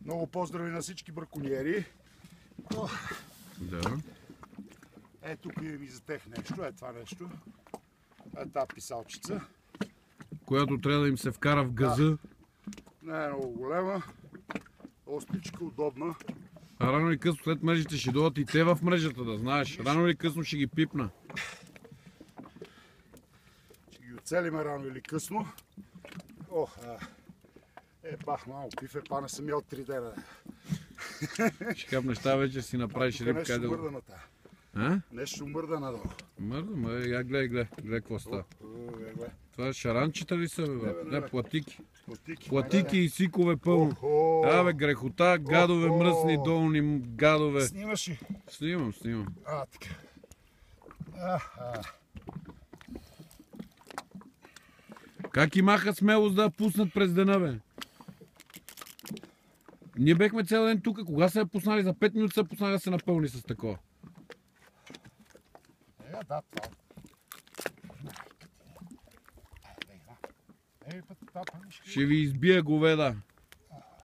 Много поздрави на всички браконьери. Да. Тук имам и за тех нещо. Това нещо. Тази писалчица. Която трябва да им се вкара в газа. Не е много голема. Остричка, удобна. А рано или късно след мрежите ще дойдат и те в мрежата, да знаеш. Рано или късно ще ги пипна. Ще ги оцелиме рано или късно. Бах, малко пиф, пане съм ял 3 дена. Ще капнеш тази вече си направиш рибка. Нещо мърда на тая. Нещо мърда надолу. Мърда, я гледай какво става. Това шаранчета ли са, бе? Не, платики. Платики и сикове пълно. Бе, грехота, гадове, мръсни, долни гадове. Снимаш ли? Снимам. Така. Как имаха смелост да я пуснат през дена, бе? Ние бехме цял ден тук. Кога са я пуснали? За 5 минути са пуснали да се напълни с такова. Да, това. Ще ви избия говеда.